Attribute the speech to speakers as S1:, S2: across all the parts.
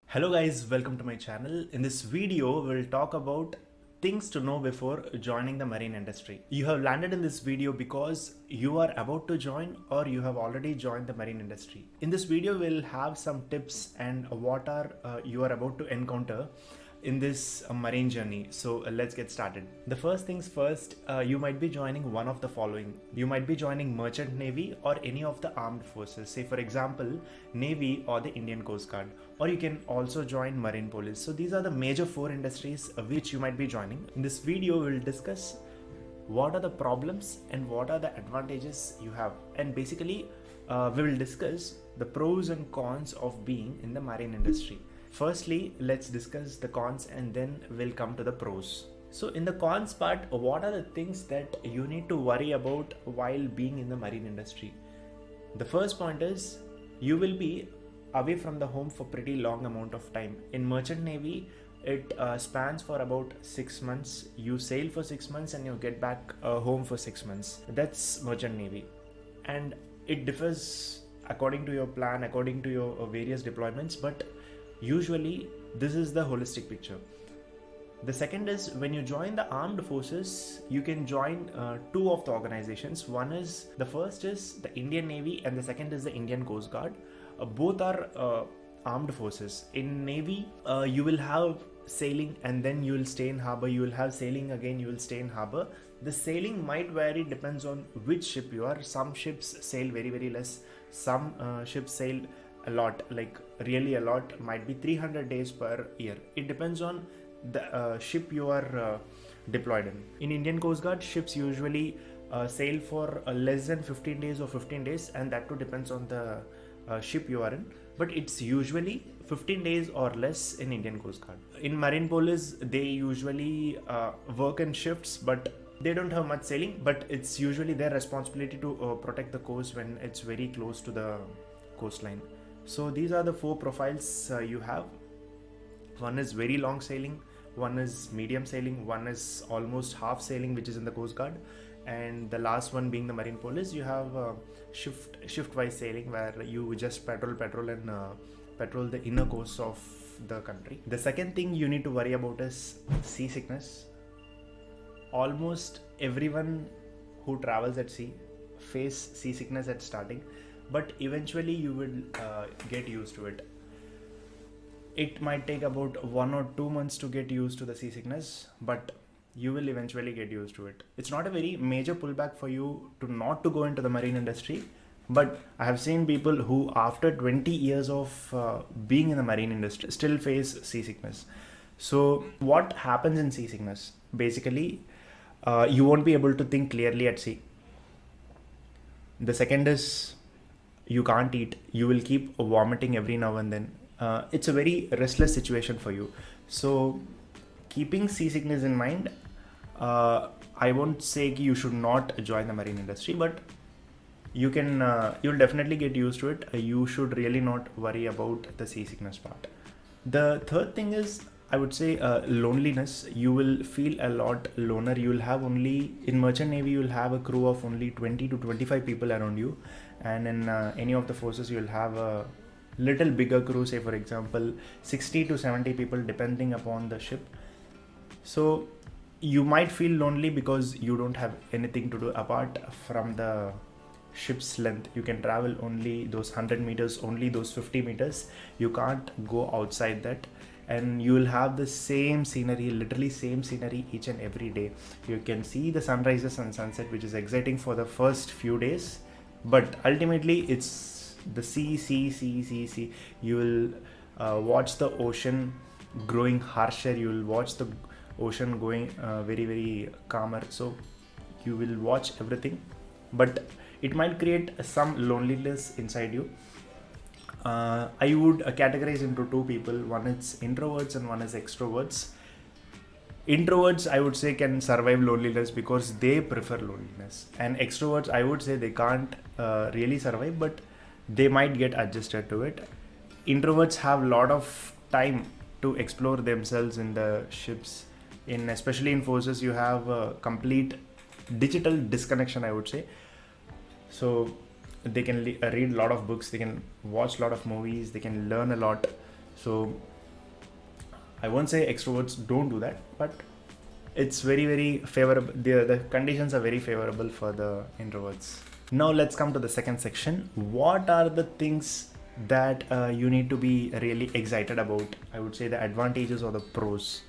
S1: Hello guys, welcome to my channel. In this video, we'll talk about things to know before joining the marine industry. You have landed in this video because you are about to join or you have already joined the marine industry. In this video, we'll have some tips and what are you are about to encounter in this marine journey. So let's get started. The first things first, you might be joining one of the following. You might be joining merchant navy or any of the armed forces, say for example navy or the Indian Coast Guard, or you can also join marine police. So these are the major four industries which you might be joining. In this video we'll discuss what are the problems and what are the advantages you have, and basically we will discuss the pros and cons of being in the marine industry. Firstly, let's discuss the cons and then we'll come to the pros. So in the cons part, what are the things that you need to worry about while being in the marine industry? The first point is you will be away from the home for pretty long amount of time. In merchant navy, it spans for about 6 months. You sail for 6 months and you get back home for 6 months. That's merchant navy, and it differs according to your plan, according to your various deployments, but usually this is the holistic picture. The second is when you join the armed forces, you can join two of the organizations. The first is the Indian Navy and the second is the Indian Coast Guard. Both are armed forces. In Navy, you will have sailing and then you will stay in harbor. You will have sailing again, you will stay in harbor. The sailing might vary, depends on which ship you are. Some ships sail very less. Some ships sail a lot, like really a lot, might be 300 days per year. It depends on the ship you are deployed in. In Indian Coast Guard, ships usually sail for less than 15 days or 15 days, and that too depends on the ship you are in, but it's usually 15 days or less in Indian Coast Guard. In Marine Police, they usually work in shifts, but they don't have much sailing, but it's usually their responsibility to protect the coast when it's very close to the coastline. So these are the four profiles you have. One is very long sailing, one is medium sailing, one is almost half sailing, which is in the Coast Guard, and the last one being the Marine Police. You have shift wise sailing where you just patrol and patrol the inner coast of the country. The second thing you need to worry about is seasickness. Almost everyone who travels at sea face seasickness at starting, but eventually you will get used to it. It might take about 1 or 2 months to get used to the seasickness, but you will eventually get used to it. It's not a very major pullback for you to not to go into the marine industry, but I have seen people who after 20 years of being in the marine industry still face seasickness. So what happens in seasickness? Basically, you won't be able to think clearly at sea. The second is you can't eat. You will keep vomiting every now and then. It's a very restless situation for you. So keeping seasickness in mind, I won't say you should not join the marine industry, but you can you'll definitely get used to it. You should really not worry about the seasickness part. The third thing is, I would say, loneliness. You will feel a lot loner. You will have only, in merchant navy, you will have a crew of only 20 to 25 people around you, and in any of the forces you will have a little bigger crew, say for example 60 to 70 people depending upon the ship. So you might feel lonely because you don't have anything to do apart from the ship's length. You can travel only those 100 meters, only those 50 meters. You can't go outside that, and you will have the same scenery, literally same scenery each and every day. You can see the sunrises and sunset, which is exciting for the first few days, but ultimately it's the sea. You will watch the ocean growing harsher. You will watch the ocean going very calmer. So you will watch everything, but it might create some loneliness inside you. I would categorize into two people. One is introverts and one is extroverts. Introverts, I would say, can survive loneliness because they prefer loneliness, and extroverts, I would say, they can't really survive, but they might get adjusted to it. Introverts have a lot of time to explore themselves in the ships. Especially in forces, you have a complete digital disconnection, I would say. So they can read a lot of books, they can watch a lot of movies, they can learn a lot. So I won't say extroverts don't do that, but it's very favorable. The conditions are very favorable for the introverts. Now let's come to the second section. What are the things that you need to be really excited about? I would say the advantages or the pros.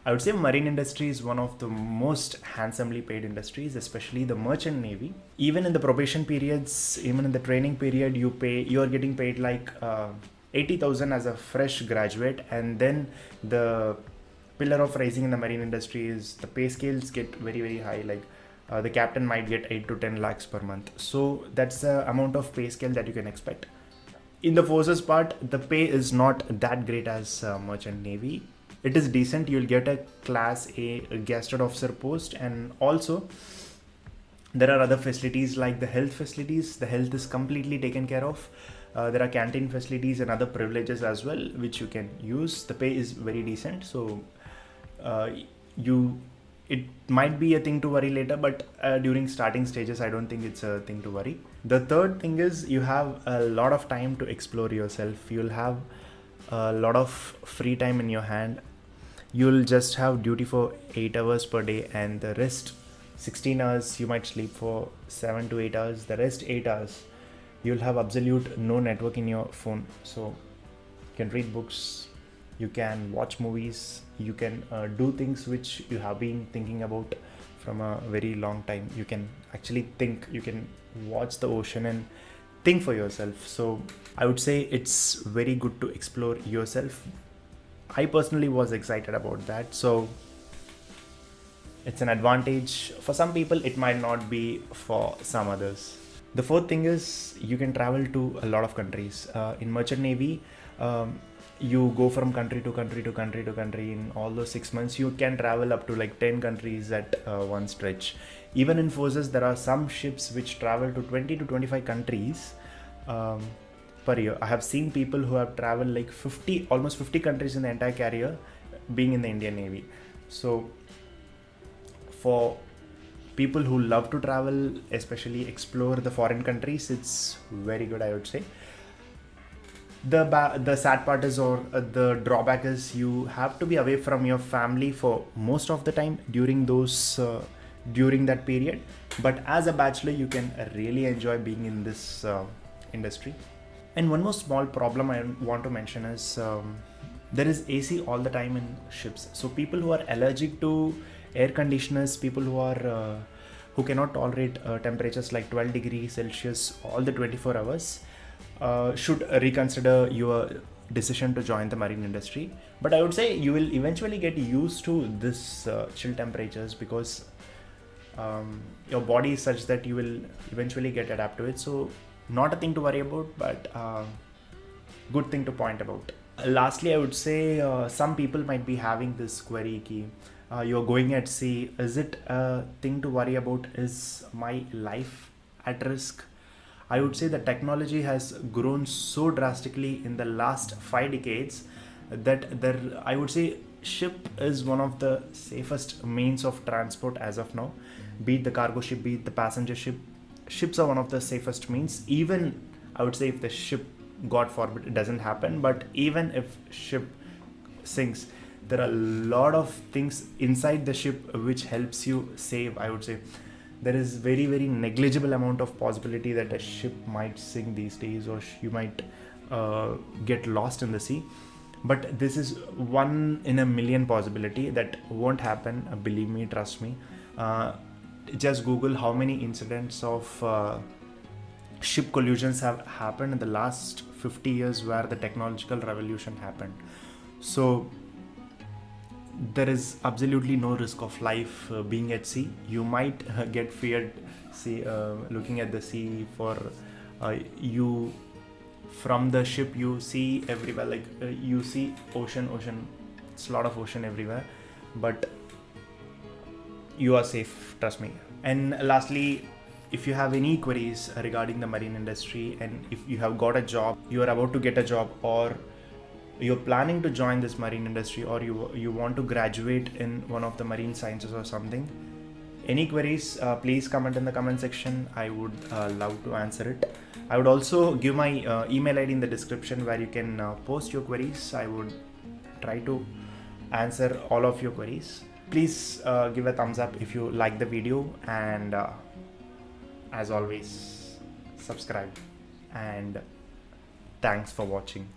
S1: I would say marine industry is one of the most handsomely paid industries, especially the merchant navy. Even in the probation periods, even in the training period, you are getting paid like 80,000 as a fresh graduate, and then the pillar of rising in the marine industry is the pay scales get very high. Like the captain might get 8 to 10 lakhs per month. So that's the amount of pay scale that you can expect. In the forces part, the pay is not that great as merchant navy. It is decent. You'll get a class A gazetted officer post, and also there are other facilities like the health facilities. The health is completely taken care of. There are canteen facilities and other privileges as well, which you can use. The pay is very decent, so it might be a thing to worry later, but during starting stages, I don't think it's a thing to worry. The third thing is you have a lot of time to explore yourself. You'll have a lot of free time in your hand. You'll just have duty for 8 hours per day, and the rest 16 hours you might sleep for 7 to 8 hours. The rest 8 hours you'll have absolute no network in your phone, so you can read books, you can watch movies, you can do things which you have been thinking about from a very long time. You can actually think, you can watch the ocean and think for yourself. So I would say it's very good to explore yourself. I personally was excited about that, so it's an advantage for some people. It might not be for some others. The fourth thing is you can travel to a lot of countries. In merchant navy, you go from country to country to country to country. In all those 6 months, you can travel up to like 10 countries at one stretch. Even in forces, there are some ships which travel to 20 to 25 countries per year. I have seen people who have traveled like almost 50 countries in the entire career being in the Indian Navy. So for people who love to travel, especially explore the foreign countries, it's very good, I would say. The sad part is, or the drawback is, you have to be away from your family for most of the time during that period. But as a bachelor, you can really enjoy being in this industry. And one more small problem I want to mention is there is AC all the time in ships. So people who are allergic to air conditioners, people who cannot tolerate temperatures like 12 degrees Celsius all the 24 hours, should reconsider your decision to join the marine industry. But I would say you will eventually get used to this chill temperatures, because your body is such that you will eventually get adapted to it. So not a thing to worry about, but good thing to point about. Lastly, I would say some people might be having this query key. You're going at sea. Is it a thing to worry about? Is my life at risk? I would say the technology has grown so drastically in the last 5 decades that I would say ship is one of the safest means of transport as of now. Be it the cargo ship, be it the passenger ship, ships are one of the safest means. Even I would say if the ship, God forbid, it doesn't happen, but even if ship sinks, there are a lot of things inside the ship which helps you save. I would say there is very negligible amount of possibility that a ship might sink these days, or you might get lost in the sea. But this is 1 in a million possibility that won't happen. Believe me, trust me. Just Google how many incidents of ship collisions have happened in the last 50 years where the technological revolution happened. So there is absolutely no risk of life being at sea. You might get feared looking at the sea. For you from the ship, you see everywhere, like you see ocean. It's a lot of ocean everywhere, but you are safe, trust me. And lastly, if you have any queries regarding the marine industry, and if you have got a job, you are about to get a job, or you're planning to join this marine industry, or you want to graduate in one of the marine sciences or something, any queries, please comment in the comment section. I would love to answer it. I would also give my email ID in the description where you can post your queries. I would try to answer all of your queries. Please give a thumbs up if you like the video, and as always, subscribe, and thanks for watching.